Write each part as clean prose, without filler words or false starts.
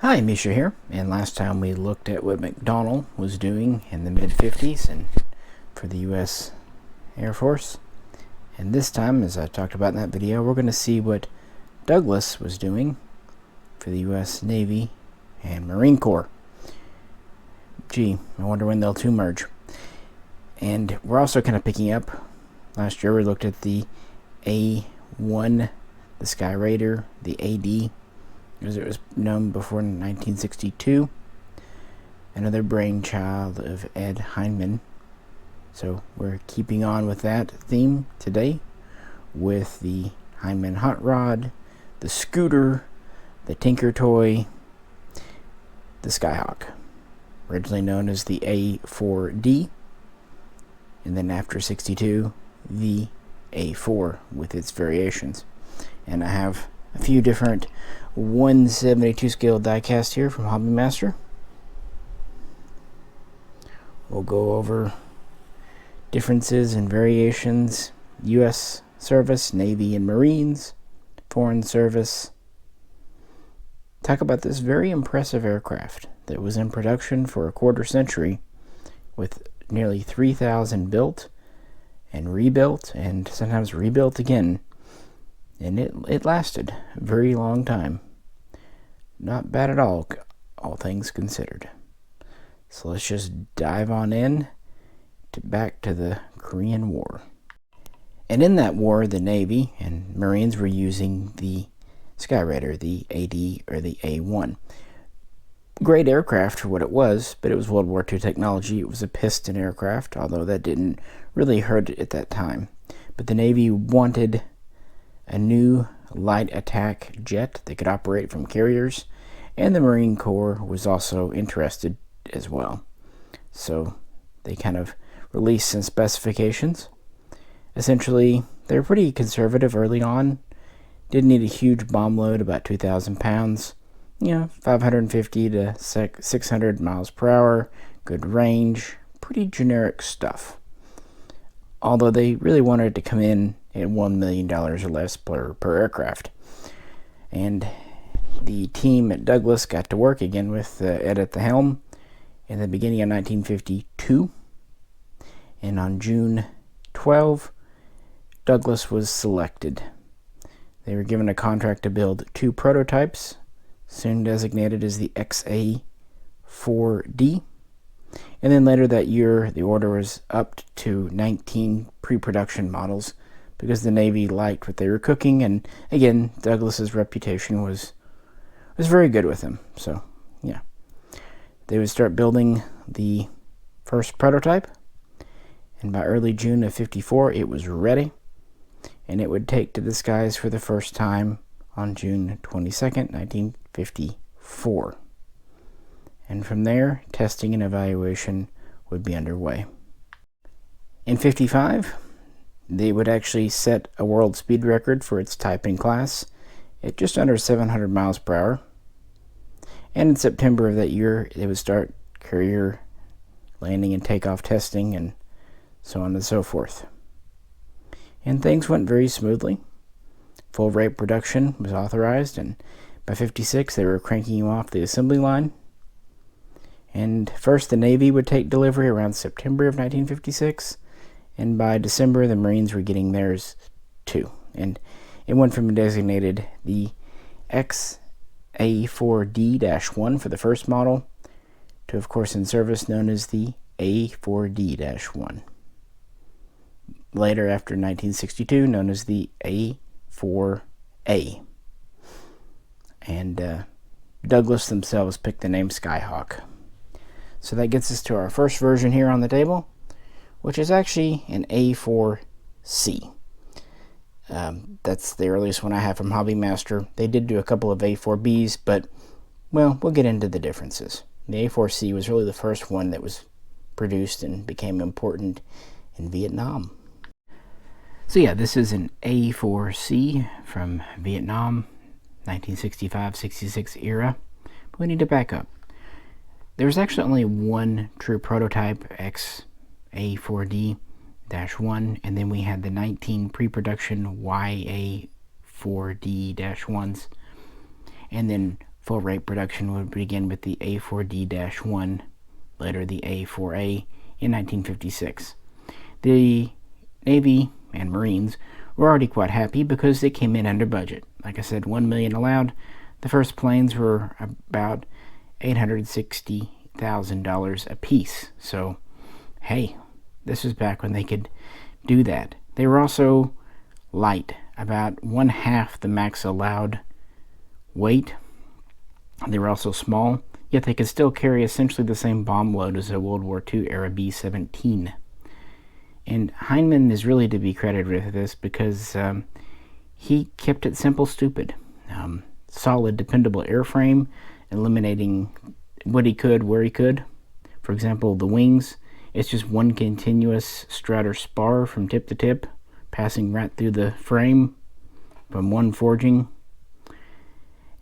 Hi, Misha here, and last time we looked at what McDonnell was doing in the mid-50s and for the U.S. Air Force. And this time, as I talked about in that video, we're going to see what Douglas was doing for the U.S. Navy and Marine Corps. Gee, I wonder when they'll two merge. And we're also kind of picking up, last year we looked at the A-1, the Sky Raider, the AD, as it was known before in 1962, another brainchild of Ed Heinemann. So we're keeping on with that theme today with the Heinemann Hotrod, the Scooter, the Tinkertoy, the Skyhawk, originally known as the A-4D, and then after 62, the A-4 with its variations. And I have a few different 172 scale diecast here from Hobby Master. We'll go over differences and variations, U.S. service, Navy and Marines, foreign service. Talk about this very impressive aircraft that was in production for a quarter century with nearly 3,000 built and rebuilt and sometimes rebuilt again. And it lasted a very long time. Not bad at all things considered. So let's just dive on in back to the Korean War. And in that war, the Navy and Marines were using the Sky Raider, the AD or the A-1. Great aircraft for what it was, but it was World War II technology. It was a piston aircraft, although that didn't really hurt it at that time. But the Navy wanted a new light attack jet that could operate from carriers, and the Marine Corps was also interested as well. So they kind of released some specifications. Essentially, they were pretty conservative early on. Didn't need a huge bomb load, about 2,000 pounds. 550 to 600 miles per hour, good range, pretty generic stuff. Although they really wanted it to come in at $1 million or less per aircraft. And the team at Douglas got to work again with Ed at the helm in the beginning of 1952. And on June 12, Douglas was selected. They were given a contract to build 2 prototypes, soon designated as the XA-4D. And then later that year, the order was upped to 19 pre-production models because the Navy liked what they were cooking, and again, Douglas's reputation was very good with them. So, yeah. They would start building the first prototype, and by early June of 54, it was ready, and it would take to the skies for the first time on June 22nd, 1954. And from there, testing and evaluation would be underway. In 55, they would actually set a world speed record for its type and class at just under 700 miles per hour. And in September of that year, they would start carrier landing and takeoff testing and so on and so forth. And things went very smoothly. Full rate production was authorized, and by 56, they were cranking you off the assembly line. And first, the Navy would take delivery around September of 1956, and by December, the Marines were getting theirs too. And it went from designated the XA-4D-1 for the first model to, of course, in service known as the A-4D-1. Later, after 1962, known as the A-4A. And Douglas themselves picked the name Skyhawk. So that gets us to our first version here on the table, which is actually an A-4C. That's the earliest one I have from Hobby Master. They did do a couple of A-4Bs, but, well, we'll get into the differences. The A-4C was really the first one that was produced and became important in Vietnam. So yeah, this is an A-4C from Vietnam, 1965-66 era. But we need to back up. There was actually only one true prototype, XA-4D-1, and then we had the 19 pre-production YA-4D-1s, and then Full rate production would begin with the A-4D-1, later the A-4A, in 1956. The Navy and Marines were already quite happy because they came in under budget. Like I said, $1 million allowed. The first planes were about $860,000 apiece. So, hey, this was back when they could do that. They were also light, about 1/2 the max allowed weight. They were also small, yet they could still carry essentially the same bomb load as a World War II era B-17. And Heinemann is really to be credited with this because he kept it simple, stupid. Solid, dependable airframe, eliminating what he could, where he could. For example, the wings, it's just one continuous strut or spar from tip to tip, passing right through the frame from one forging.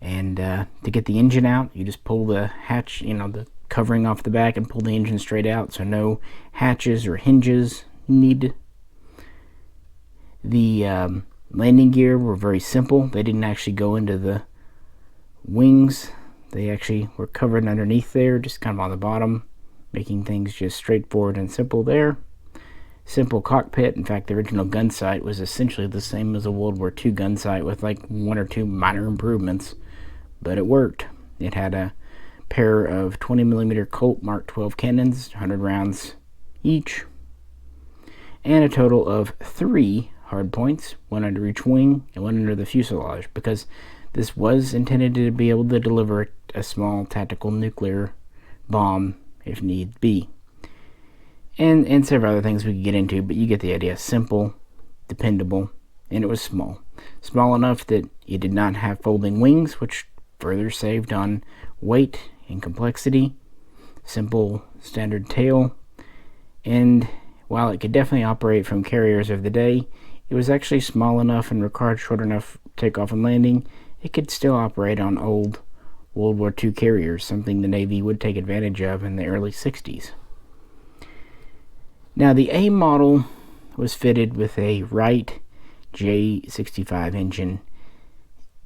And to get the engine out, you just pull the hatch, the covering off the back and pull the engine straight out, so no hatches or hinges needed. The landing gear were very simple. They didn't actually go into the wings. They actually were covered underneath there, just kind of on the bottom, making things just straightforward and simple there. Simple cockpit. In fact, the original gun sight was essentially the same as a World War II gun sight with like one or two minor improvements. But it worked. It had a pair of 20mm Colt Mark 12 cannons, 100 rounds each, and a total of 3 hardpoints, one under each wing and one under the fuselage, because this was intended to be able to deliver a small tactical nuclear bomb if need be. And several other things we could get into, but you get the idea. Simple, dependable, and it was small. Small enough that it did not have folding wings, which further saved on weight and complexity. Simple standard tail, and while it could definitely operate from carriers of the day, it was actually small enough and required short enough takeoff and landing. It could still operate on old World War II carriers, something the Navy would take advantage of in the early 60s. Now, the A model was fitted with a Wright J65 engine.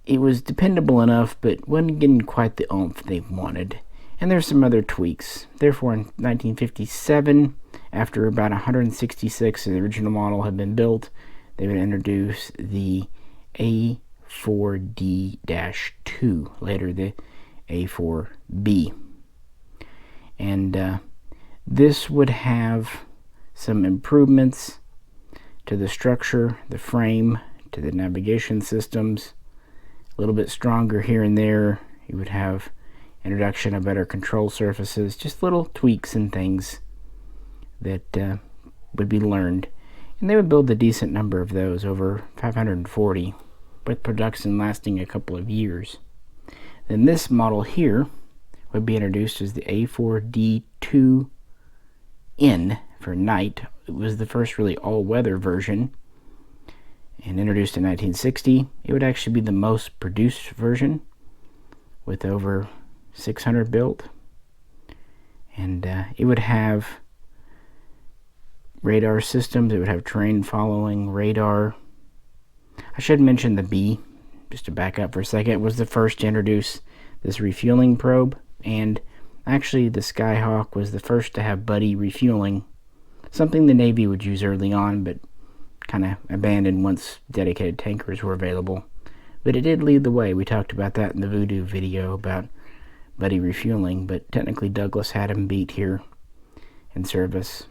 It was dependable enough, but wasn't getting quite the oomph they wanted. And there's some other tweaks. Therefore, in 1957, after about 166 of the original model had been built, they would introduce the A4D-2, later the A4B. And this would have some improvements to the structure, the frame, to the navigation systems. A little bit stronger here and there. You would have introduction of better control surfaces, just little tweaks and things that would be learned. And they would build a decent number of those, over 540, with production lasting a couple of years. Then this model here would be introduced as the A4D2N for night. It was the first really all-weather version, and introduced in 1960. It would actually be the most produced version, with over 600 built. And it would have radar systems. It would have terrain following radar. I should mention the B, just to back up for a second. It was the first to introduce this refueling probe, and actually the Skyhawk was the first to have buddy refueling, something the Navy would use early on, but kind of abandoned once dedicated tankers were available. But it did lead the way. We talked about that in the Voodoo video about buddy refueling, but technically Douglas had him beat here in service.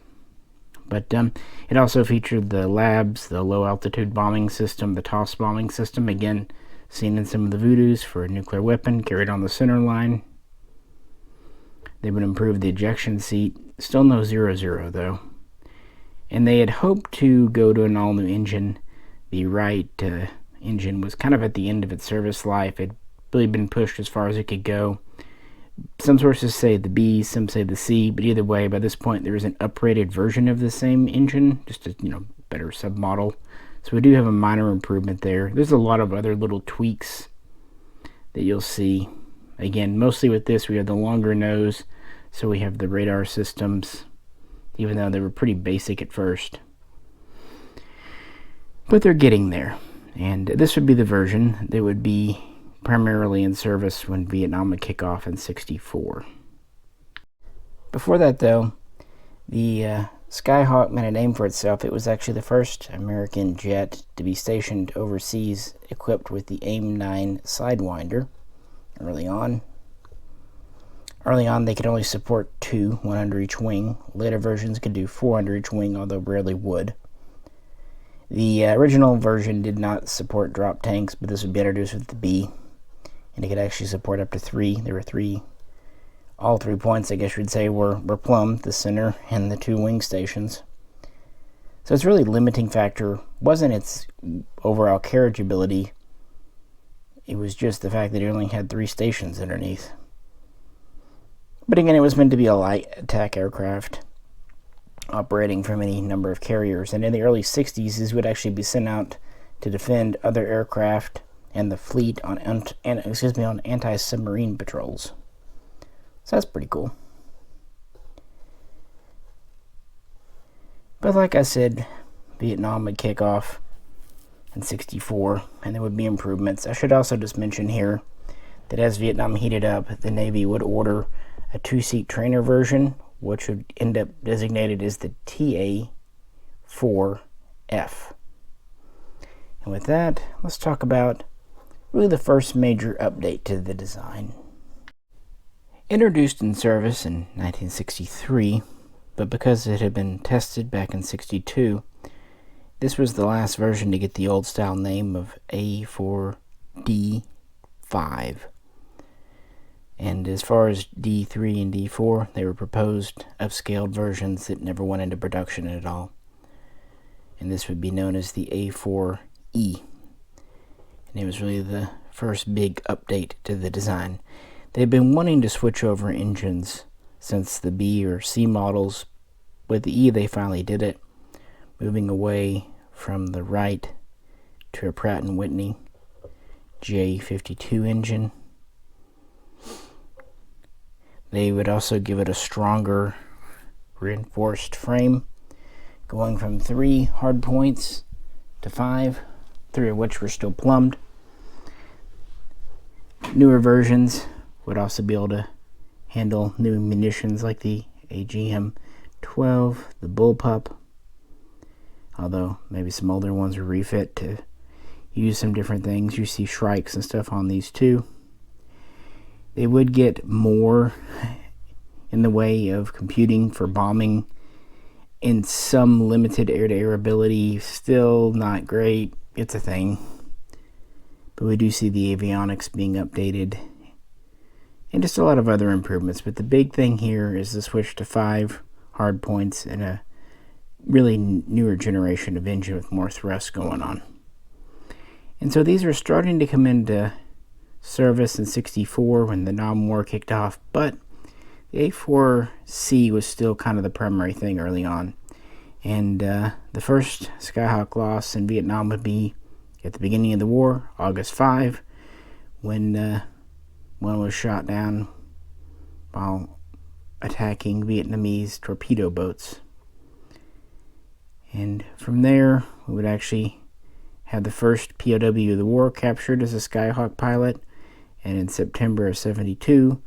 But it also featured the labs, the low altitude bombing system, the toss bombing system, again seen in some of the Voodoos for a nuclear weapon carried on the center line. They would improve the ejection seat. Still no 0-0 though. And they had hoped to go to an all-new engine. The Wright engine was kind of at the end of its service life. It had really been pushed as far as it could go. Some sources say the B, some say the C, but either way, by this point there is an uprated version of the same engine, just a better submodel. So we do have a minor improvement there. There's a lot of other little tweaks that you'll see. Again, mostly with this, we have the longer nose, so we have the radar systems, even though they were pretty basic at first. But they're getting there. And this would be the version that would be primarily in service when Vietnam would kick off in '64. Before that, though, the Skyhawk made a name for itself. It was actually the first American jet to be stationed overseas equipped with the AIM-9 Sidewinder early on. Early on, they could only support 2, one under each wing. Later versions could do 4 under each wing, although rarely would. The original version did not support drop tanks, but this would be introduced with the B, and it could actually support up to 3. There were 3. All 3 points, I guess you'd say, were plumbed, the center and the 2 wing stations. So its really limiting factor wasn't its overall carriage ability. It was just the fact that it only had 3 stations underneath. But again, it was meant to be a light attack aircraft operating from any number of carriers. And in the early 60s, these would actually be sent out to defend other aircraft and the fleet on anti-submarine patrols. So that's pretty cool. But like I said, Vietnam would kick off in '64, and there would be improvements. I should also just mention here that as Vietnam heated up, the Navy would order a 2-seat trainer version, which would end up designated as the TA-4F. And with that, let's talk about really the first major update to the design. Introduced in service in 1963, but because it had been tested back in '62, this was the last version to get the old style name of A-4D5. And as far as D3 and D4, they were proposed upscaled versions that never went into production at all. And this would be known as the A4E. And it was really the first big update to the design. They've been wanting to switch over engines since the B or C models. With the E, they finally did it, moving away from the Wright to a Pratt & Whitney J52 engine. They would also give it a stronger reinforced frame, going from 3 hard points to 5, 3 of which were still plumbed. Newer versions would also be able to handle new munitions like the AGM-12, the Bullpup, although maybe some older ones were refit to use some different things. You see Shrikes and stuff on these too. They would get more in the way of computing for bombing in some limited air-to-air ability. Still not great. It's a thing. But we do see the avionics being updated and just a lot of other improvements. But the big thing here is the switch to 5 hard points and a really newer generation of engine with more thrust going on. And so these are starting to come into service in '64 when the Nam War kicked off, but the A4C was still kind of the primary thing early on. And the first Skyhawk loss in Vietnam would be at the beginning of the war, August 5, when one was shot down while attacking Vietnamese torpedo boats. And from there, we would actually have the first POW of the war captured as a Skyhawk pilot, and in September of '72,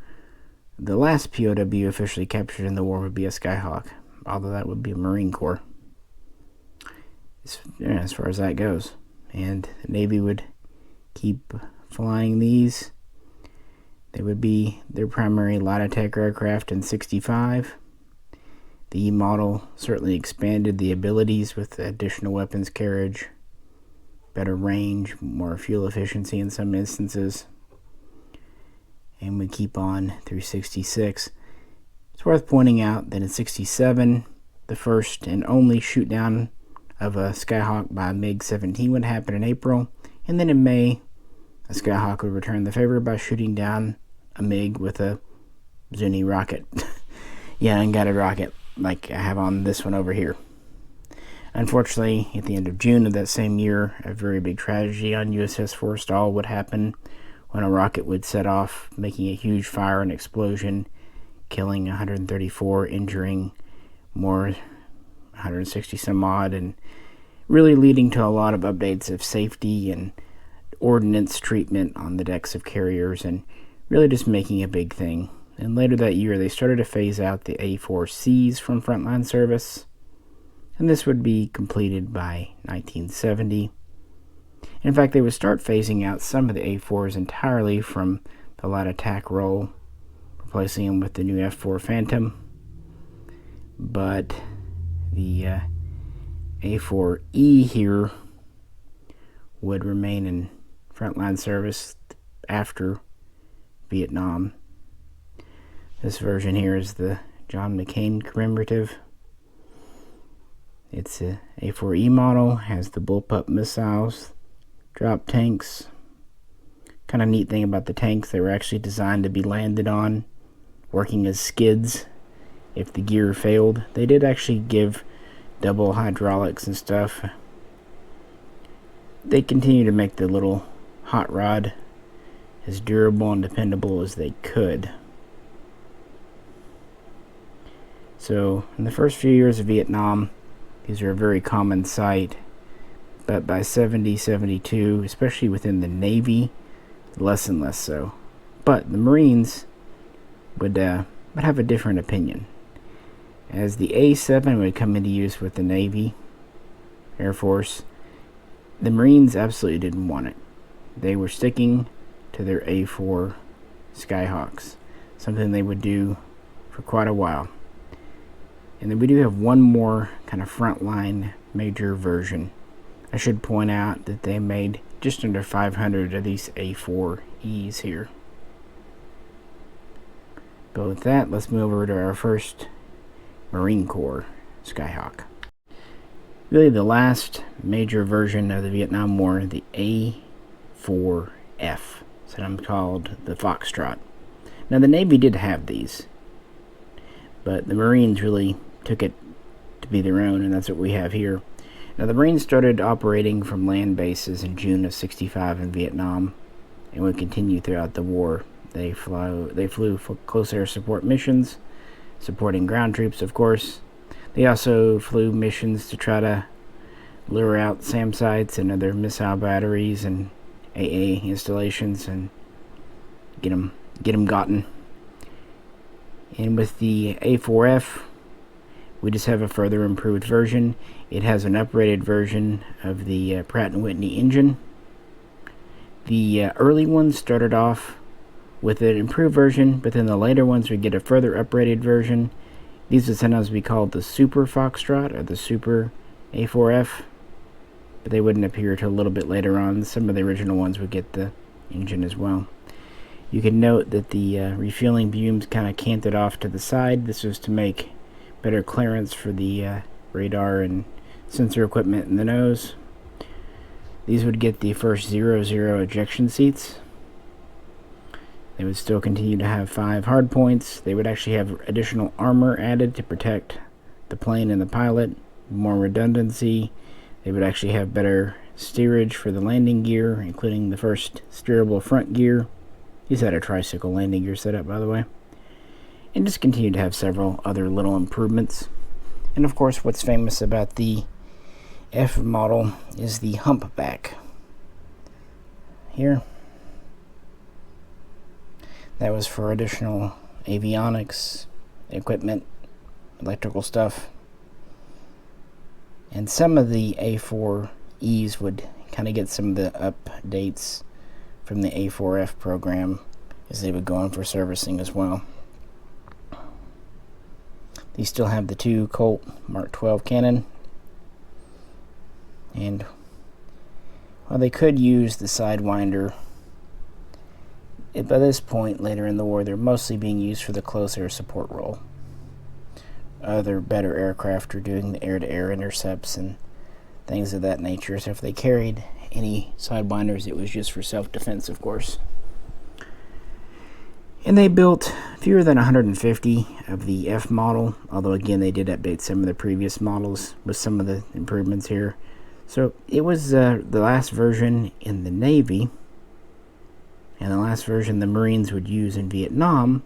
the last POW officially captured in the war would be a Skyhawk, although that would be a Marine Corps, as far as that goes. And the Navy would keep flying these. They would be their primary light attack aircraft in '65. The E model certainly expanded the abilities with additional weapons carriage, better range, more fuel efficiency in some instances, and we keep on through '66. It's worth pointing out that in '67, the first and only shoot down of a Skyhawk by a MiG-17 would happen in April, and then in May, a Skyhawk would return the favor by shooting down a MiG with a Zuni rocket. Yeah, unguided rocket, like I have on this one over here. Unfortunately, at the end of June of that same year, a very big tragedy on USS Forrestal would happen when a rocket would set off, making a huge fire and explosion, killing 134, injuring more 160 some odd, and really leading to a lot of updates of safety and ordnance treatment on the decks of carriers and really just making a big thing. And later that year, they started to phase out the A-4Cs from frontline service, and this would be completed by 1970. In fact, they would start phasing out some of the A-4s entirely from the light attack role, replacing them with the new F-4 Phantom. But the A-4E here would remain in frontline service after Vietnam. This version here is the John McCain commemorative. It's a A4E model, has the bullpup missiles, drop tanks. Kind of neat thing about the tanks, they were actually designed to be landed on, working as skids if the gear failed. They did actually give double hydraulics and stuff. They continue to make the little hot rod as durable and dependable as they could. So, in the first few years of Vietnam, these are a very common sight, but by 70, 72, especially within the Navy, less and less so. But the Marines would have a different opinion. As the A-7 would come into use with the Navy, Air Force, the Marines absolutely didn't want it. They were sticking to their A-4 Skyhawks, something they would do for quite a while. And then we do have one more kind of frontline major version. I should point out that they made just under 500 of these A4Es here. But with that, let's move over to our first Marine Corps Skyhawk. Really the last major version of the Vietnam War, the A4F, sometimes called the Foxtrot. Now the Navy did have these, but the Marines really took it to be their own, and that's what we have here. Now the Marines started operating from land bases in June of '65 in Vietnam, and would continue throughout the war. They flew for close air support missions, supporting ground troops, of course. They also flew missions to try to lure out SAM sites and other missile batteries and AA installations and get them gotten. And with the A4F, we just have a further improved version. It has an upgraded version of the Pratt & Whitney engine. The early ones started off with an improved version, but then the later ones would get a further upgraded version. These would sometimes be called the Super Foxtrot or the Super A4F, but they wouldn't appear till a little bit later on. Some of the original ones would get the engine as well. You can note that the refueling beams kind of canted off to the side. This was to make better clearance for the radar and sensor equipment in the nose. These would get the first 0-0 ejection seats. They would still continue to have 5 hard points. They would actually have additional armor added to protect the plane and the pilot, more redundancy. They would actually have better steerage for the landing gear, including the first steerable front gear. These had a tricycle landing gear setup, by the way. And just continue to have several other little improvements. And of course, what's famous about the F model is the humpback. Here. That was for additional avionics, equipment, electrical stuff. And some of the A4Es would kind of get some of the updates from the A4F program as they would go on for servicing as well. These still have the 2 Colt Mark 12 cannon. And while they could use the Sidewinder, by this point later in the war, they're mostly being used for the close air support role. Other better aircraft are doing the air-to-air intercepts and things of that nature. So if they carried any Sidewinders, it was just for self-defense, of course. And they built fewer than 150 of the F model, although again they did update some of the previous models with some of the improvements here. So it was the last version in the Navy, and the last version the Marines would use in Vietnam,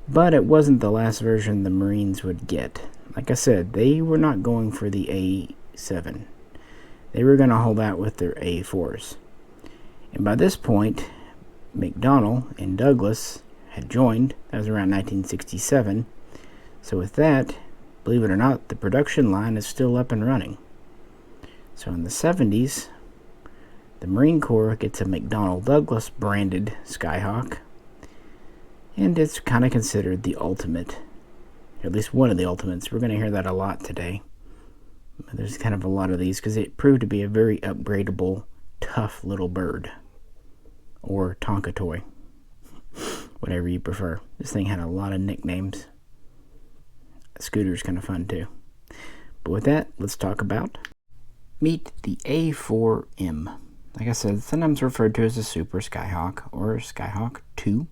but it wasn't the last version the Marines would get. Like I said, they were not going for the A7. they were going to hold out with their A-4s. And by this point, McDonnell and Douglas had joined. That was around 1967. So with that, believe it or not, the production line is still up and running. So in the 70s, the Marine Corps gets a McDonnell Douglas branded Skyhawk, and it's kind of considered the ultimate, or at least one of the ultimates. We're going to hear that a lot today. There's kind of a lot of these because it proved to be a very upgradable, tough little bird, or Tinkertoy, whatever you prefer. This thing had a lot of nicknames. Scooter's kind of fun too. But with that, let's talk about meet the A4M. Like I said, sometimes referred to as a Super Skyhawk or Skyhawk 2,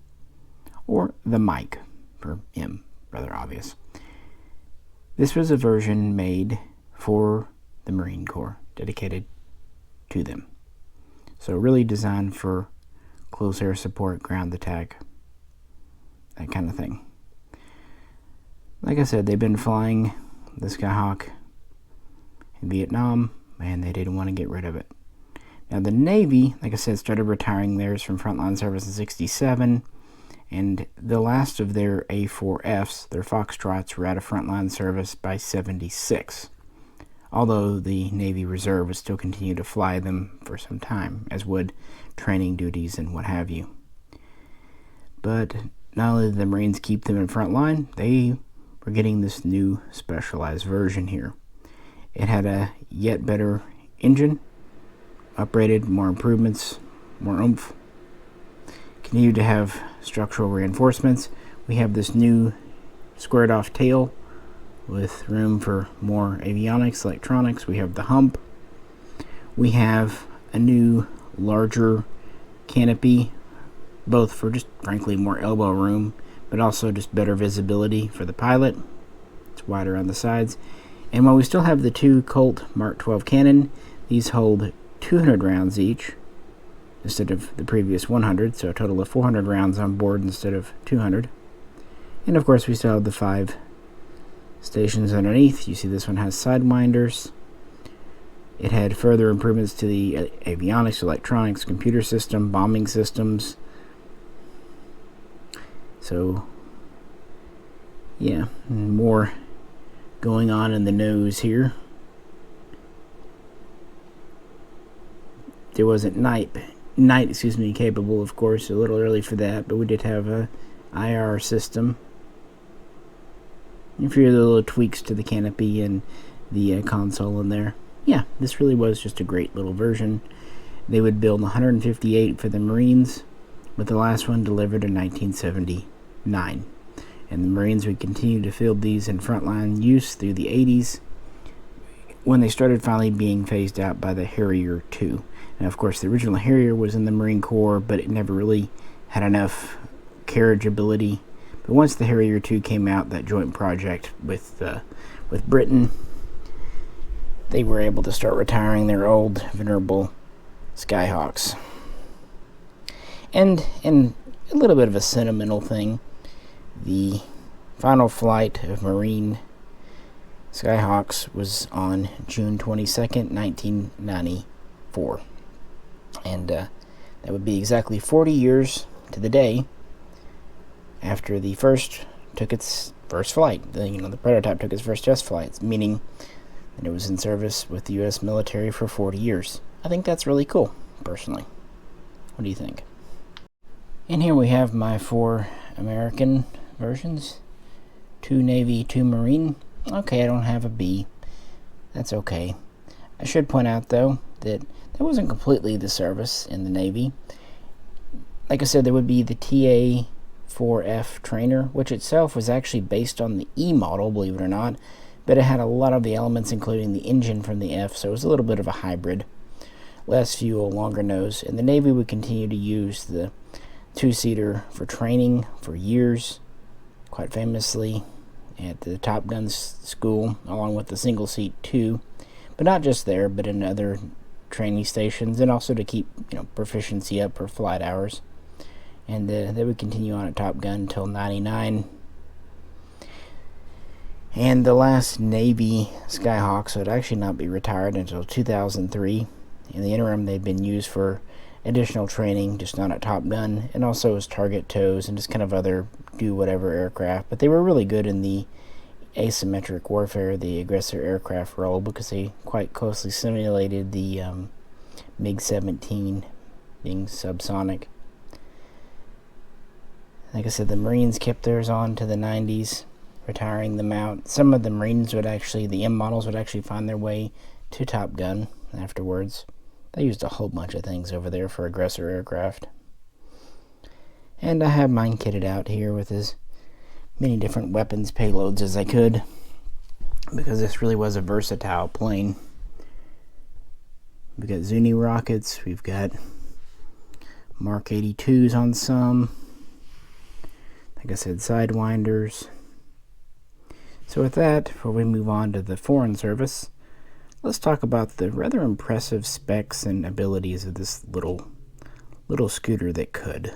or the Mike for M, rather obvious. This was a version made for the Marine Corps, dedicated to them. So really designed for close air support, ground attack, that kind of thing. Like I said, they've been flying the Skyhawk in Vietnam, and they didn't want to get rid of it. Now the Navy, like I said, started retiring theirs from frontline service in 1967, and the last of their A4Fs, their Foxtrots, were out of frontline service by 1976. Although the Navy Reserve would still continue to fly them for some time, as would training duties and what have you. But not only did the Marines keep them in frontline, they were getting this new specialized version here. It had a yet better engine, upgraded, more improvements, more oomph. Continued to have structural reinforcements. We have this new squared off tail with room for more avionics, electronics. We have the hump. We have a new, larger canopy, both for just, frankly, more elbow room, but also just better visibility for the pilot. It's wider on the sides. And while we still have the two Colt Mark 12 cannon, these hold 200 rounds each instead of the previous 100, so a total of 400 rounds on board instead of 200. And of course we still have the 5 stations underneath. You see this one has sidewinders. It had further improvements to the avionics, electronics, computer system, bombing systems. So yeah, more going on in the nose here. There wasn't night capable, of course, a little early for that, but we did have a IR system. A few little tweaks to the canopy and the console in there. Yeah, this really was just a great little version. They would build 158 for the Marines, with the last one delivered in 1979. And the Marines would continue to field these in frontline use through the 80s, when they started finally being phased out by the Harrier II. Now, of course, the original Harrier was in the Marine Corps, but it never really had enough carriage ability. But once the Harrier II came out, that joint project with Britain, they were able to start retiring their old, venerable Skyhawks. And a little bit of a sentimental thing, the final flight of Marine Skyhawks was on June 22nd, 1994. And that would be exactly 40 years to the day after the first took its first flight. The prototype took its first test flights, meaning that it was in service with the U.S. military for 40 years. I think that's really cool, personally. What do you think? And here we have my 4 American versions. 2 Navy, 2 Marine. Okay, I don't have a B. That's okay. I should point out, though, that that wasn't completely the service in the Navy. Like I said, there would be the TA-4F trainer, which itself was actually based on the E model, believe it or not, but it had a lot of the elements, including the engine from the F, so it was a little bit of a hybrid. Less fuel, longer nose, and the Navy would continue to use the 2-seater for training for years, quite famously at the Top Gun school, along with the single seat too, but not just there, but in other training stations, and also to keep proficiency up for flight hours. And they would continue on at Top Gun until '99. And the last Navy Skyhawks would actually not be retired until 2003. In the interim, they'd been used for additional training, just not at Top Gun, and also as target tows and just kind of other do-whatever aircraft. But they were really good in the asymmetric warfare, the aggressor aircraft role, because they quite closely simulated the MiG-17 being subsonic. Like I said, the Marines kept theirs on to the 90s, retiring them out. Some of the Marines would actually, the M models would actually find their way to Top Gun afterwards. They used a whole bunch of things over there for aggressor aircraft. And I have mine kitted out here with as many different weapons payloads as I could, because this really was a versatile plane. We've got Zuni rockets, we've got Mark 82s on some, like I said, Sidewinders. So with that, before we move on to the Foreign Service, let's talk about the rather impressive specs and abilities of this little scooter that could.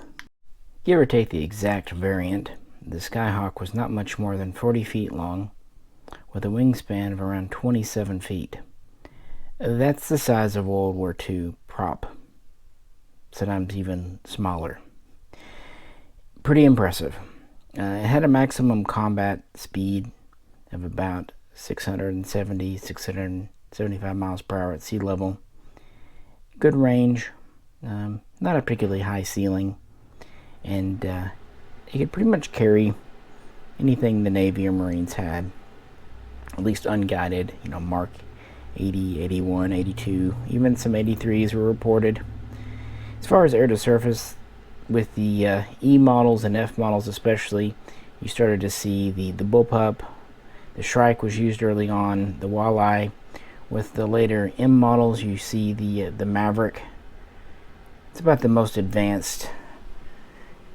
Give or take the exact variant, the Skyhawk was not much more than 40 feet long, with a wingspan of around 27 feet. That's the size of World War II prop, sometimes even smaller. Pretty impressive. It had a maximum combat speed of about 675 miles per hour at sea level. Good range, not a particularly high ceiling, and it could pretty much carry anything the Navy or Marines had, at least unguided, Mark 80, 81, 82, even some 83s were reported. As far as air-to-surface, with the E models and F models especially, you started to see the bullpup. The Shrike was used early on, the Walleye. With the later M models, you see the Maverick. It's about the most advanced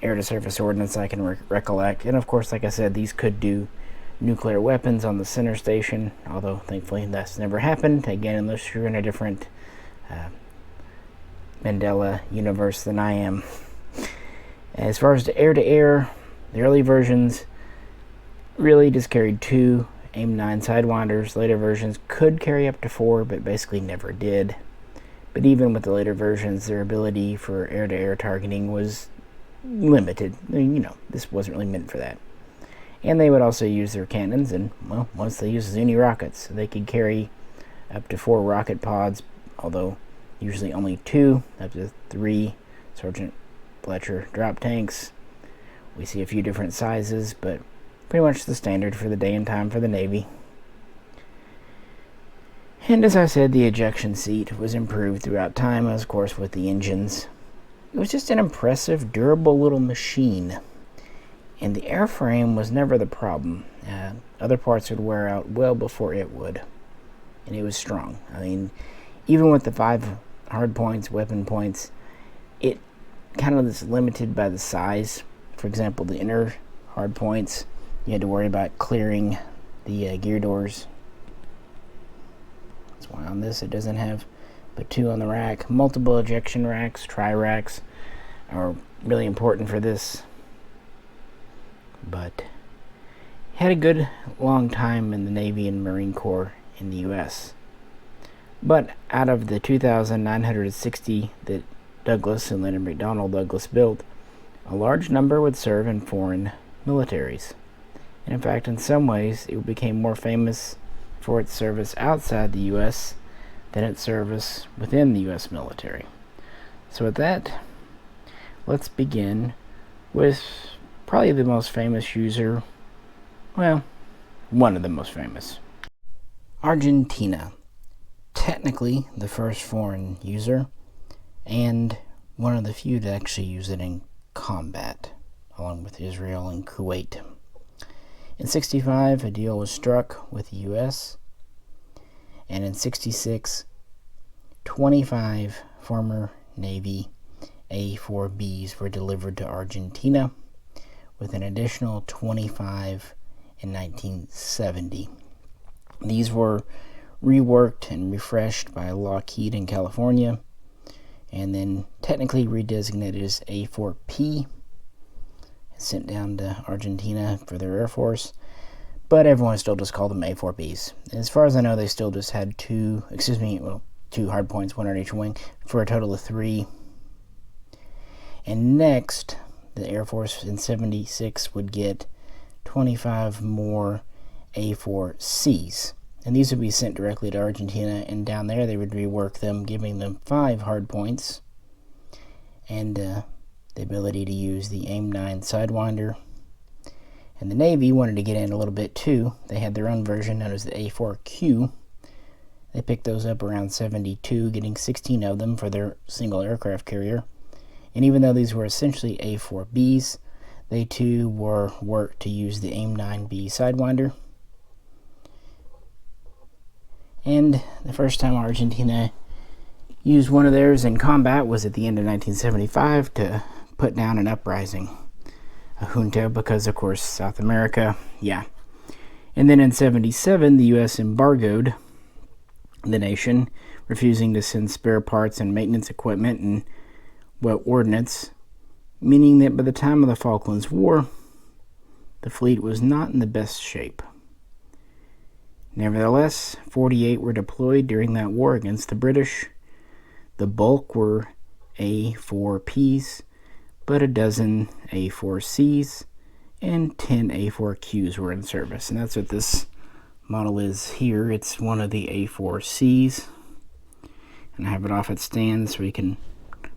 air-to-surface ordnance I can recollect. And of course, like I said, these could do nuclear weapons on the center station, although thankfully that's never happened, again, unless you're in a different Mandela universe than I am. As far as the air-to-air, the early versions really just carried 2 AIM-9 Sidewinders. Later versions could carry up to 4, but basically never did. But even with the later versions, their ability for air-to-air targeting was limited. This wasn't really meant for that. And they would also use their cannons, and, well, once they used Zuni rockets, they could carry up to 4 rocket pods, although usually only 2, up to 3 Sergeant Fletcher drop tanks. We see a few different sizes, but pretty much the standard for the day and time for the Navy. And as I said, the ejection seat was improved throughout time, of course, with the engines. It was just an impressive, durable little machine. And the airframe was never the problem. Other parts would wear out well before it would. And it was strong. I mean, even with the 5 hard points, weapon points, it kind of is limited by the size. For example, the inner hard points, you had to worry about clearing the gear doors. That's why on this it doesn't have but 2 on the rack. Multiple ejection racks, tri-racks, are really important for this. But had a good long time in the Navy and Marine Corps in the U.S. But out of the 2,960 that Douglas and Leonard McDonnell Douglas built, a large number would serve in foreign militaries. And in fact, in some ways, it became more famous for its service outside the U.S. than its service within the U.S. military. So with that, let's begin with probably the most famous user, well, one of the most famous. Argentina. Technically the first foreign user, and one of the few to actually use it in combat, along with Israel and Kuwait. In 1965, a deal was struck with the U.S., and in 1966, 25 former Navy A-4Bs were delivered to Argentina, with an additional 25 in 1970. These were reworked and refreshed by Lockheed in California, and then technically redesignated as A-4P, sent down to Argentina for their Air Force. but everyone still just called them A-4Bs. As far as I know, they still just had two hard points, one on each wing, for a total of 3. And next, the Air Force in 76 would get 25 more A-4Cs. And these would be sent directly to Argentina, and down there they would rework them, giving them 5 hard points, and the ability to use the AIM-9 Sidewinder. And the Navy wanted to get in a little bit too. They had their own version known as the A-4Q. They picked those up around 72, getting 16 of them for their single aircraft carrier. And even though these were essentially A-4Bs, they too were worked to use the AIM-9B Sidewinder. And the first time Argentina used one of theirs in combat was at the end of 1975 to put down an uprising, a junta, because of course South America, yeah. And then in 77, the U.S. embargoed the nation, refusing to send spare parts and maintenance equipment and, ordnance, meaning that by the time of the Falklands War, the fleet was not in the best shape. Nevertheless, 48 were deployed during that war against the British. The bulk were A-4Ps, but a dozen A-4Cs and 10 A-4Qs were in service. And that's what this model is here. It's one of the A-4Cs. And I have it off its stand so we can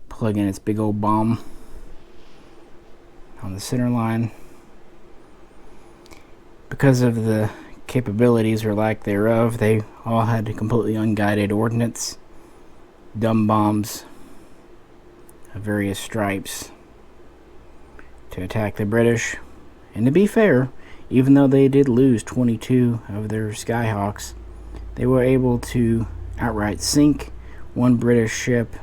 plug in its big old bomb on the center line. Because of the capabilities or lack thereof, they all had completely unguided ordnance, dumb bombs of various stripes to attack the British. And to be fair, even though they did lose 22 of their Skyhawks, they were able to outright sink one British ship,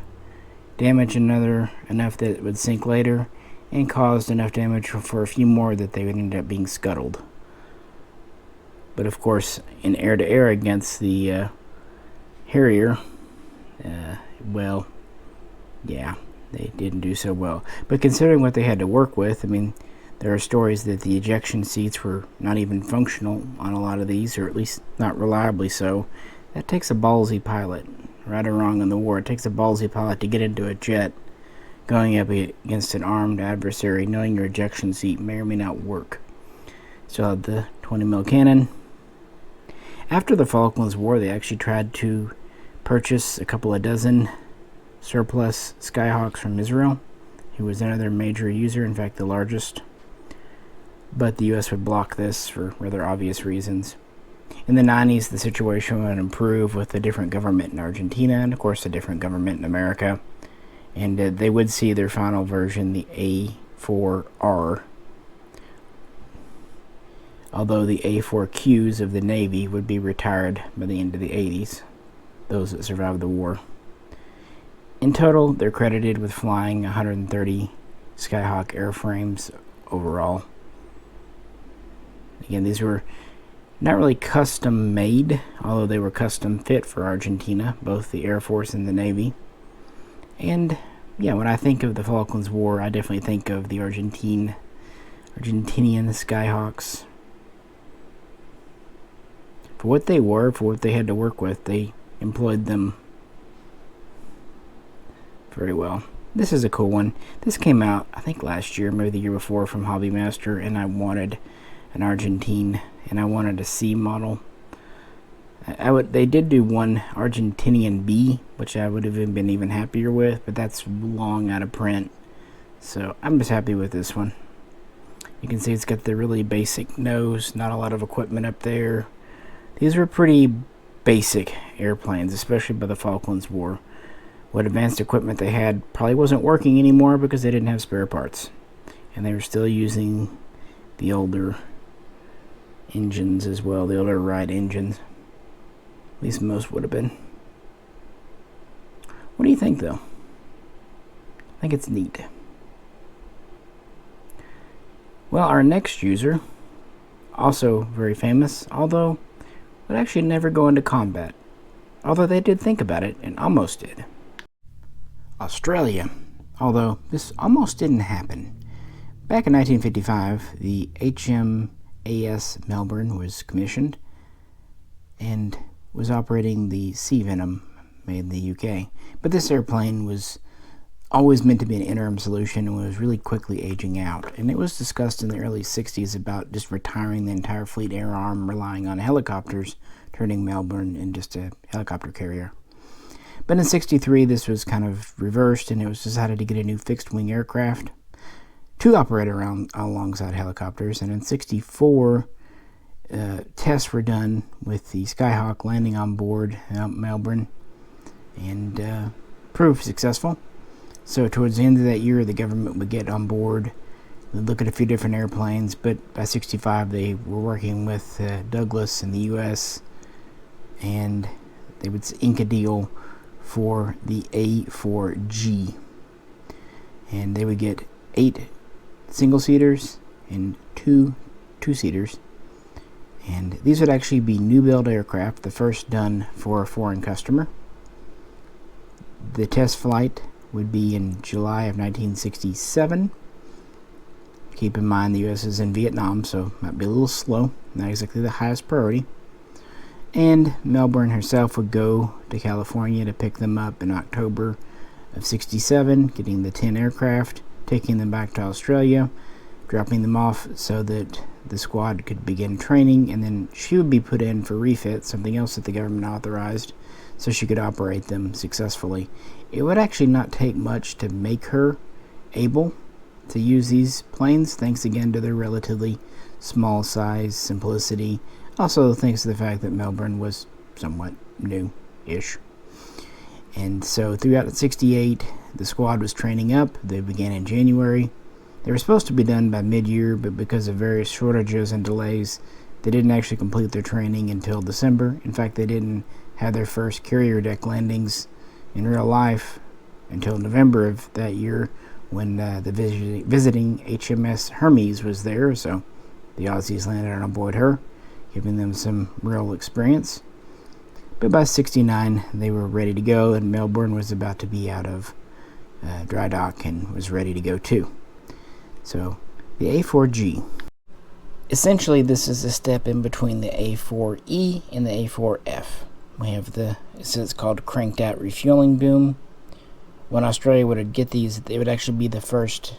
damage another enough that it would sink later, and caused enough damage for a few more that they would end up being scuttled. But of course, in air-to-air against the Harrier, well, yeah, they didn't do so well. But considering what they had to work with, I mean, there are stories that the ejection seats were not even functional on a lot of these, or at least not reliably so. That takes a ballsy pilot, right or wrong in the war. It takes a ballsy pilot to get into a jet going up against an armed adversary, knowing your ejection seat may or may not work. Still had the 20mm cannon. After the Falklands War, they actually tried to purchase a couple of dozen surplus Skyhawks from Israel, who was another major user, in fact the largest. But the U.S. would block this for rather obvious reasons. In the 90s, the situation would improve with a different government in Argentina, and of course a different government in America. And they would see their final version, the A-4R, although the A-4Qs of the Navy would be retired by the end of the 80s, those that survived the war. In total, they're credited with flying 130 Skyhawk airframes overall. Again, these were not really custom made, although they were custom fit for Argentina, both the Air Force and the Navy. And yeah, when I think of the Falklands War, I definitely think of the Argentinian Skyhawks. For what they were, for what they had to work with, they employed them very well. This is a cool one. This came out, I think last year, maybe the year before, from Hobby Master, and I wanted an Argentine, and I wanted a C model. They did do one Argentinian B, which I would have been even happier with, but that's long out of print. So I'm just happy with this one. You can see it's got the really basic nose, not a lot of equipment up there. These were pretty basic airplanes, especially by the Falklands War. What advanced equipment they had probably wasn't working anymore because they didn't have spare parts. And they were still using the older engines as well, the older Wright engines. At least most would have been. What do you think, though? I think it's neat. Well, our next user, also very famous, although would actually never go into combat. Although they did think about it, and almost did. Australia, although this almost didn't happen. Back in 1955, the HMAS AS Melbourne was commissioned and was operating the Sea Venom made in the UK. But this airplane was always meant to be an interim solution and was really quickly aging out. And it was discussed in the early 60s about just retiring the entire fleet air arm, relying on helicopters, turning Melbourne into just a helicopter carrier. But in 63, this was kind of reversed, and it was decided to get a new fixed-wing aircraft to operate alongside helicopters. And in 64, tests were done with the Skyhawk landing on board Melbourne and proved successful. So towards the end of that year, the government would get on board, look at a few different airplanes, but by 65 they were working with Douglas in the U.S., and they would ink a deal for the A-4G. And they would get 8 single-seaters and 2 two-seaters. And these would actually be new-build aircraft, the first done for a foreign customer. The test flight would be in July of 1967. Keep in mind the U.S. is in Vietnam, so it might be a little slow, not exactly the highest priority. And Melbourne herself would go to California to pick them up in October of 67, getting the 10 aircraft, taking them back to Australia, dropping them off so that the squad could begin training, and then she would be put in for refit, something else that the government authorized, so she could operate them successfully. It would actually not take much to make her able to use these planes, thanks again to their relatively small size, simplicity, also thanks to the fact that Melbourne was somewhat new-ish. And so throughout 68, the squad was training up. They began in January. They were supposed to be done by mid-year, but because of various shortages and delays, they didn't actually complete their training until December. In fact, they didn't have their first carrier deck landings in real life until November of that year, when the visiting HMS Hermes was there, so the Aussies landed on board her, giving them some real experience. But by 69, they were ready to go, and Melbourne was about to be out of dry dock and was ready to go too. So the A4G. Essentially, this is a step in between the A4E and the A4F. We have it's called cranked out refueling boom. When Australia would get these, they would actually be the first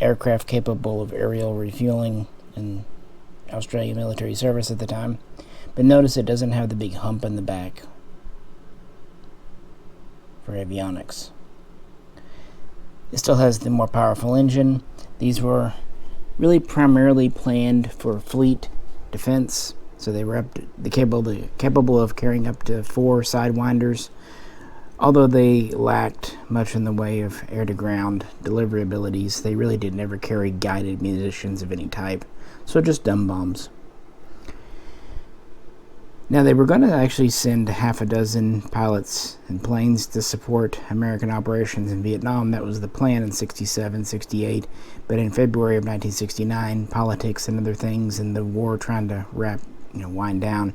aircraft capable of aerial refueling in Australian military service at the time. But notice it doesn't have the big hump in the back for avionics. It still has the more powerful engine. These were really primarily planned for fleet defense, so they were capable of carrying up to 4 sidewinders. Although they lacked much in the way of air-to-ground delivery abilities, they really did never carry guided munitions of any type, so just dumb bombs. Now, they were going to actually send half a dozen pilots and planes to support American operations in Vietnam. That was the plan in 67, 68, but in February of 1969, politics and other things and the war trying to wind down,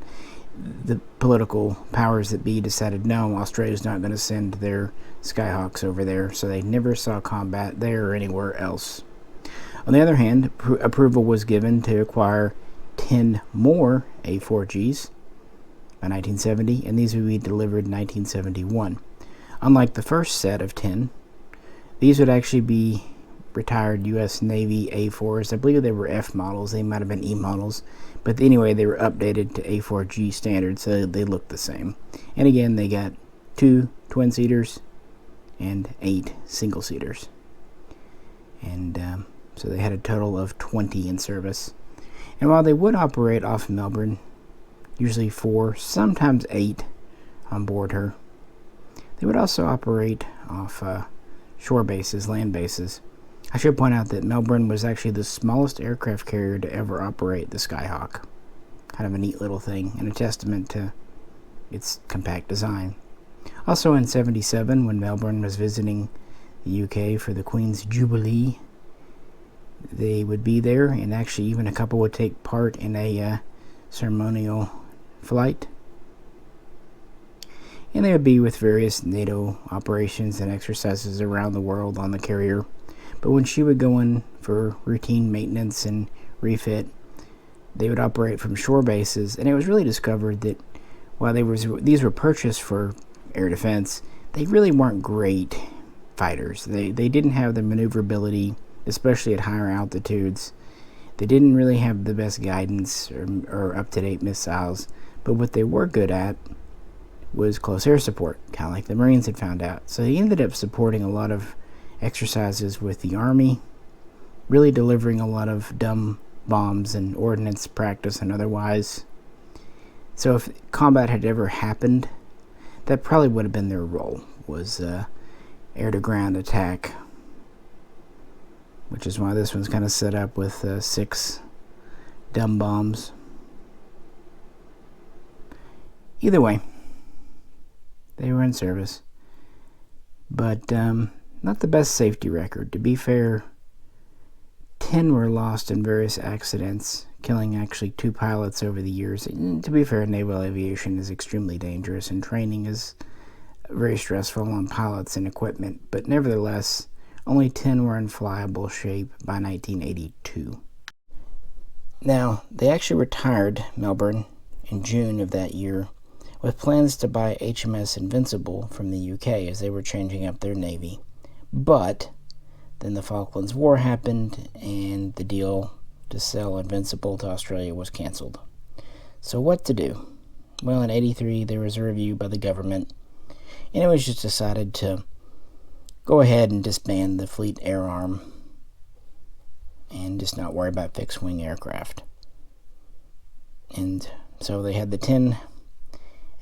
the political powers that be decided no, Australia's not going to send their Skyhawks over there, so they never saw combat there or anywhere else. On the other hand, approval was given to acquire 10 more A4Gs by 1970, and these would be delivered in 1971. Unlike the first set of 10, these would actually be retired U.S. Navy A4s. I believe they were F models. They might have been E models. But anyway, they were updated to A4G standards, so they looked the same. And again, they got 2 twin-seaters and 8 single-seaters. And so they had a total of 20 in service. And while they would operate off Melbourne, usually 4, sometimes 8 on board her, they would also operate off shore bases, land bases. I should point out that Melbourne was actually the smallest aircraft carrier to ever operate the Skyhawk. Kind of a neat little thing, and a testament to its compact design. Also in 77, when Melbourne was visiting the UK for the Queen's Jubilee, they would be there, and actually even a couple would take part in a ceremonial flight. And they would be with various NATO operations and exercises around the world on the carrier. But when she would go in for routine maintenance and refit, they would operate from shore bases, and it was really discovered that while these were purchased for air defense, they really weren't great fighters. They didn't have the maneuverability, especially at higher altitudes. They didn't really have the best guidance or up-to-date missiles, but what they were good at was close air support, kind of like the Marines had found out. So he ended up supporting a lot of exercises with the Army, really delivering a lot of dumb bombs and ordnance practice and otherwise. So if combat had ever happened, that probably would have been their role, was air-to-ground attack, which is why this one's kind of set up with 6 dumb bombs. Either way, they were in service, but not the best safety record. To be fair, 10 were lost in various accidents, killing actually 2 pilots over the years. And to be fair, naval aviation is extremely dangerous, and training is very stressful on pilots and equipment, but nevertheless, only 10 were in flyable shape by 1982. Now, they actually retired Melbourne in June of that year, with plans to buy HMS Invincible from the UK as they were changing up their navy. But then the Falklands War happened, and the deal to sell Invincible to Australia was cancelled. So what to do? Well, in '83 there was a review by the government, and it was just decided to go ahead and disband the Fleet Air Arm and just not worry about fixed-wing aircraft. And so they had the 10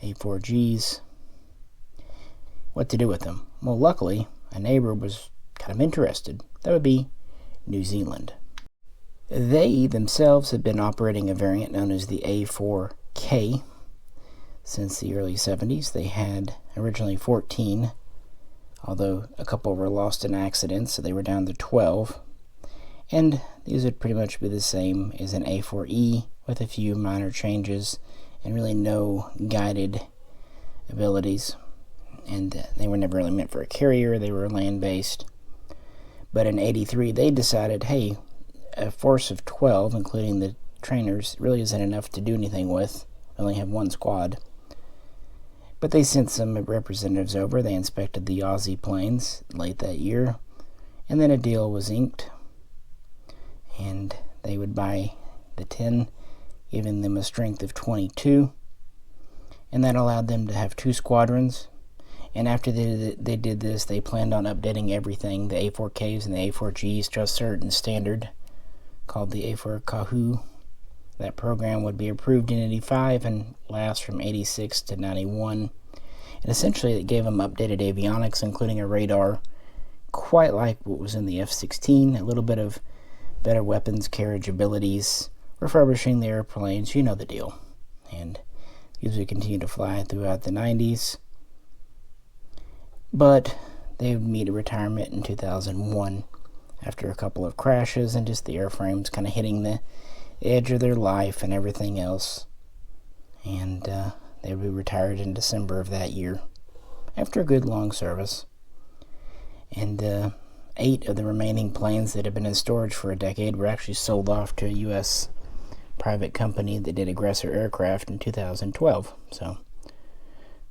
A4Gs. What to do with them? Well, luckily, a neighbor was kind of interested. That would be New Zealand. They themselves had been operating a variant known as the A4K since the early 70s. They had originally 14, although a couple were lost in accidents, so they were down to 12. And these would pretty much be the same as an A4E with a few minor changes and really no guided abilities. And they were never really meant for a carrier. They were land-based. But in '83, they decided, hey, a force of 12, including the trainers, really isn't enough to do anything with. We only have 1 squad. But they sent some representatives over. They inspected the Aussie planes late that year. And then a deal was inked. And they would buy the 10, giving them a strength of 22. And that allowed them to have 2 squadrons. And after they did this, they planned on updating everything, the A4Ks and the A4Gs, to a certain standard called the A4 Kahoo. That program would be approved in '85 and last from '86 to '91. And essentially it gave them updated avionics, including a radar, quite like what was in the F-16, a little bit of better weapons carriage abilities, refurbishing the airplanes, you know the deal. And these would continue to fly throughout the 90s. But they would meet a retirement in 2001 after a couple of crashes and just the airframes kind of hitting the edge of their life and everything else. And they would be retired in December of that year after a good long service. And 8 of the remaining planes that had been in storage for a decade were actually sold off to a U.S. private company that did aggressor aircraft in 2012. So,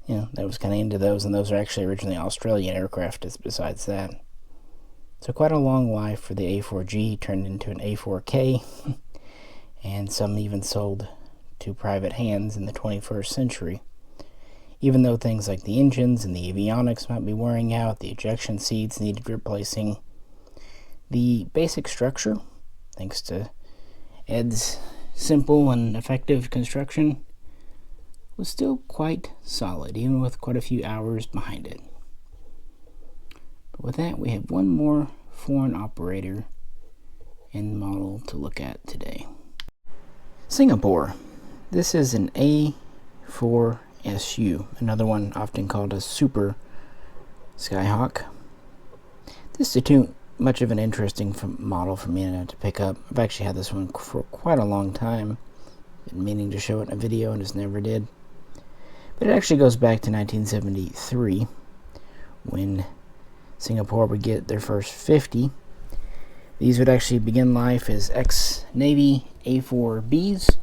that was kind of into those, and those are actually originally Australian aircraft besides that. So quite a long life for the A4G, turned into an A4K, and some even sold to private hands in the 21st century. Even though things like the engines and the avionics might be wearing out, the ejection seats needed replacing, the basic structure, thanks to Ed's simple and effective construction, was still quite solid, even with quite a few hours behind it. But with that, we have one more foreign operator and model to look at today. Singapore. This is an A4SU, another one often called a Super Skyhawk. This is too much of an interesting model for me to pick up. I've actually had this one for quite a long time, been meaning to show it in a video and just never did. But it actually goes back to 1973, when Singapore would get their first 50. These would actually begin life as ex-Navy A4Bs,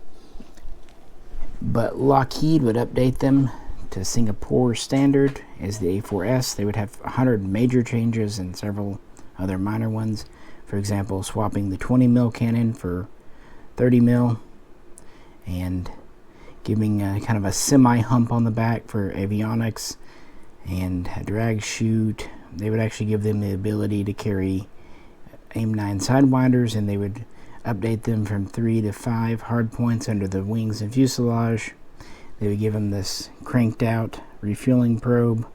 but Lockheed would update them to Singapore standard as the A4S. They would have 100 major changes and several other minor ones. For example, swapping the 20 mil cannon for 30 mil and giving kind of a semi-hump on the back for avionics and a drag chute. They would actually give them the ability to carry AIM-9 sidewinders, and they would update them from 3 to 5 hard points under the wings and fuselage. They would give them this cranked out refueling probe,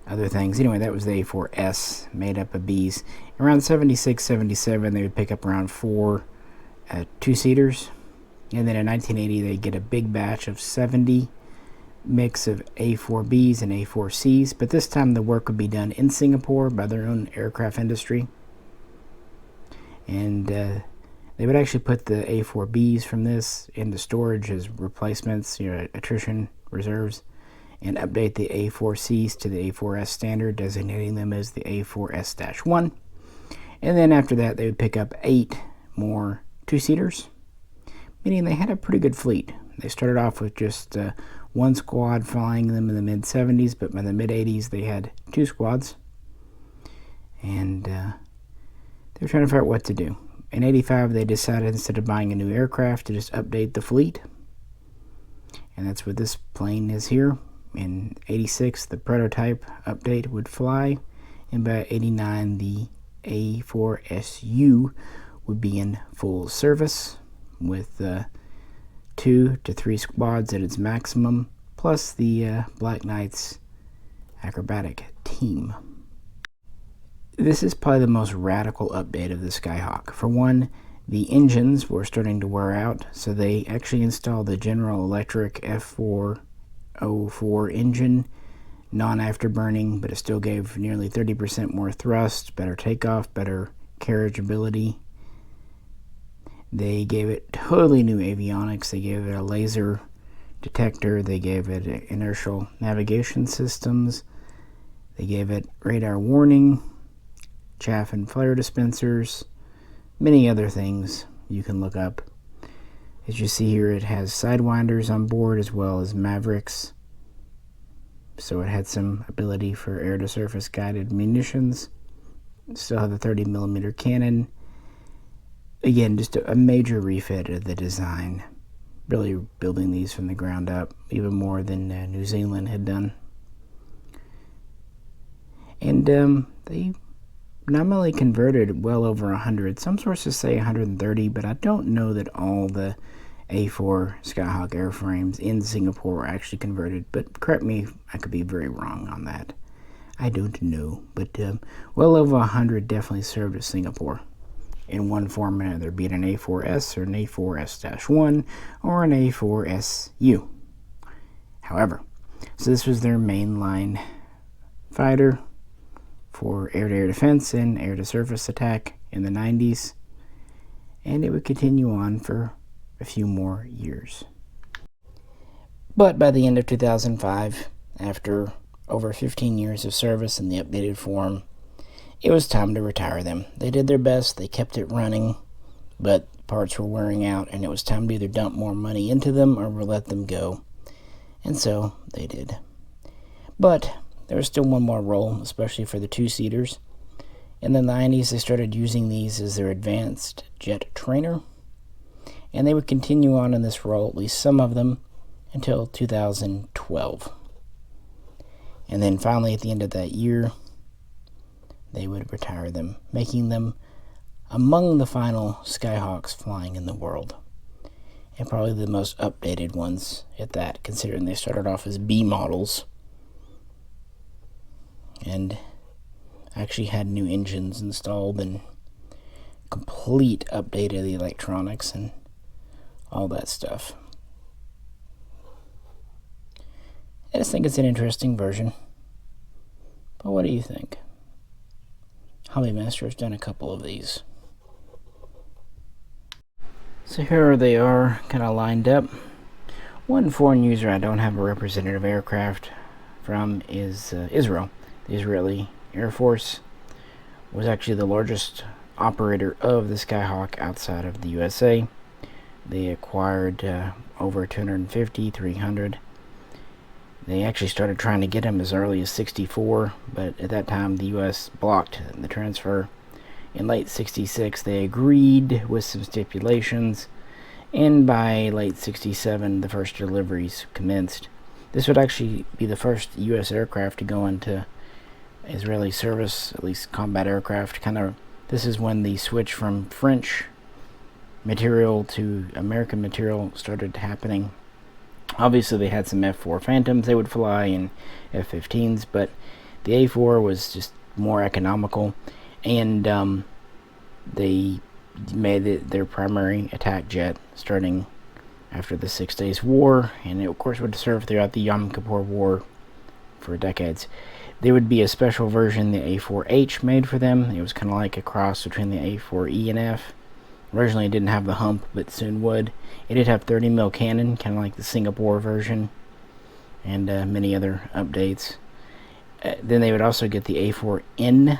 other things. Anyway, that was the A4S, made up of Bs. Around 76, 77, they would pick up around 4 two-seaters. And then in 1980, they'd get a big batch of 70 mix of A4Bs and A4Cs. But this time the work would be done in Singapore by their own aircraft industry. And they would actually put the A4Bs from this into storage as replacements, attrition reserves, and update the A4Cs to the A4S standard, designating them as the A4S-1. And then after that, they would pick up 8 more two-seaters, meaning they had a pretty good fleet. They started off with just one squad flying them in the mid-70s, but by the mid-80s, they had 2 squads. And they were trying to figure out what to do. In 85, they decided instead of buying a new aircraft to just update the fleet. And that's what this plane is here. In 86, the prototype update would fly. And by 89, the A4SU would be in full service with 2 to 3 squads at its maximum, plus the Black Knights acrobatic team. This is probably the most radical update of the Skyhawk. For one, the engines were starting to wear out, so they actually installed the General Electric F404 engine, non-afterburning, but it still gave nearly 30% more thrust, better takeoff, better carriage ability. They gave it totally new avionics. They gave it a laser detector. They gave it inertial navigation systems. They gave it radar warning, chaff and flare dispensers, many other things you can look up. As you see here, it has sidewinders on board as well as Mavericks. So it had some ability for air-to-surface guided munitions. Still have the 30mm cannon. Again, just a major refit of the design. Really building these from the ground up, even more than New Zealand had done. And they nominally converted well over 100. Some sources say 130, but I don't know that all the A4 Skyhawk airframes in Singapore were actually converted. But correct me, I could be very wrong on that. I don't know. But well over 100 definitely served at Singapore in one form or another, be it an A4S or an A4S-1 or an A4SU. However, so this was their mainline fighter for air-to-air defense and air-to-surface attack in the 90s, and it would continue on for a few more years. But by the end of 2005, after over 15 years of service in the updated form, it was time to retire them. They did their best, they kept it running, but parts were wearing out, and it was time to either dump more money into them or let them go. And so they did. But there was still one more role, especially for the two-seaters. In the 90s, they started using these as their advanced jet trainer, and they would continue on in this role, at least some of them, until 2012. And then finally, at the end of that year, they would retire them, making them among the final Skyhawks flying in the world. And probably the most updated ones at that, considering they started off as B models and actually had new engines installed and complete update of the electronics and all that stuff. I just think it's an interesting version. But what do you think? Hobbymaster has done a couple of these. So here they are, kind of lined up. One foreign user I don't have a representative aircraft from is Israel. The Israeli Air Force was actually the largest operator of the Skyhawk outside of the USA. They acquired over 250, 300. They actually started trying to get them as early as 64, but at that time the US blocked the transfer. In late 66, they agreed with some stipulations, and by late 67, the first deliveries commenced. This would actually be the first US aircraft to go into Israeli service, at least combat aircraft. This is when the switch from French material to American material started happening. Obviously, they had some F-4 Phantoms they would fly and F-15s, but the A-4 was just more economical, and they made it their primary attack jet starting after the 6 Days War, and it, of course, would serve throughout the Yom Kippur War for decades. There would be a special version, the A4H, made for them. It was kind of like a cross between the A4E and F. Originally, it didn't have the hump, but soon would. It did have 30 mil cannon, kind of like the Singapore version, and many other updates. Then they would also get the A4N,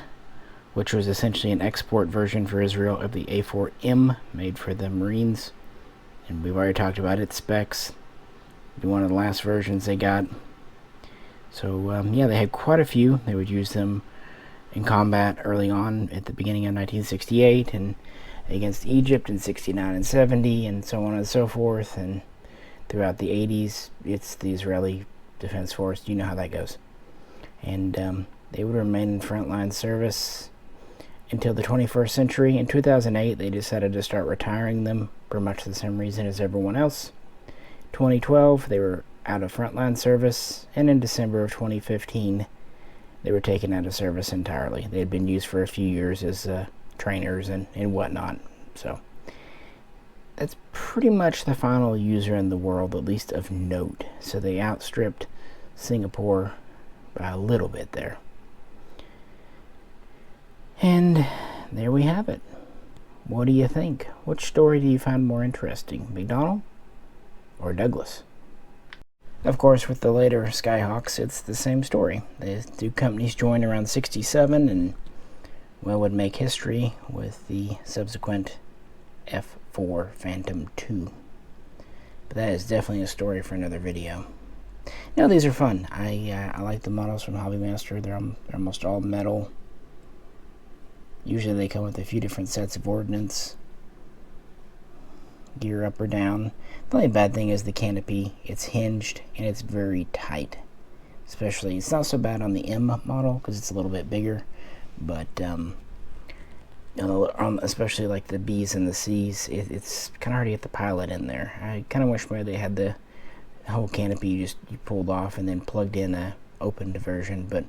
which was essentially an export version for Israel of the A4M, made for the Marines. And we've already talked about its specs. It'd be one of the last versions they got. So, yeah, they had quite a few. They would use them in combat early on at the beginning of 1968, and against Egypt in 69 and 70, and so on and so forth. And throughout the 80s, it's the Israeli Defense Force. You know how that goes. And they would remain in frontline service until the 21st century. In 2008, they decided to start retiring them for much the same reason as everyone else. 2012, they were out of frontline service, and in December of 2015, they were taken out of service entirely. They had been used for a few years as trainers and whatnot. So that's pretty much the final user in the world, at least of note. So they outstripped Singapore by a little bit there. And there we have it. What do you think? Which story do you find more interesting, McDonnell or Douglas? Of course, with the later Skyhawks, it's the same story. The two companies joined around 67 and, well, would make history with the subsequent F-4 Phantom II. But that is definitely a story for another video. Now, these are fun. I like the models from Hobbymaster. They're almost all metal. Usually they come with a few different sets of ordnance. Gear up or down. The only bad thing is the canopy. It's hinged and it's very tight. Especially, it's not so bad on the M model because it's a little bit bigger, but especially like the B's and the C's, it's kind of hard to get the pilot in there. I kind of wish maybe they had the whole canopy you pulled off and then plugged in a opened version, but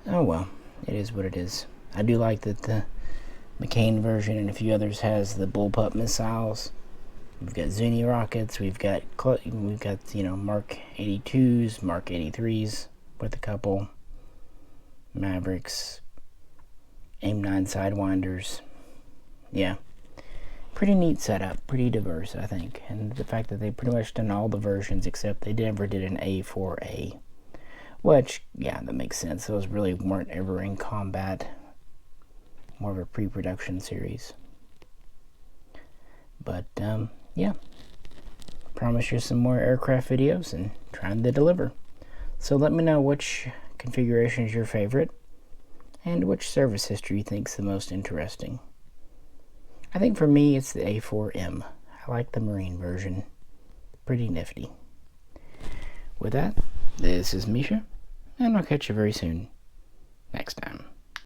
oh well, it is what it is. I do like that the McCain version and a few others has the bullpup missiles. We've got Zuni rockets. We've got Mark 82s, Mark 83s with a couple Mavericks, AIM-9 Sidewinders. Yeah, pretty neat setup, pretty diverse, I think. And the fact that they pretty much done all the versions except they never did an A4A, which, yeah, that makes sense. Those really weren't ever in combat. More of a pre-production series. But, yeah. Promise you some more aircraft videos and trying to deliver. So let me know which configuration is your favorite and which service history you think is the most interesting. I think for me it's the A4M. I like the Marine version. Pretty nifty. With that, this is Misha, and I'll catch you very soon next time.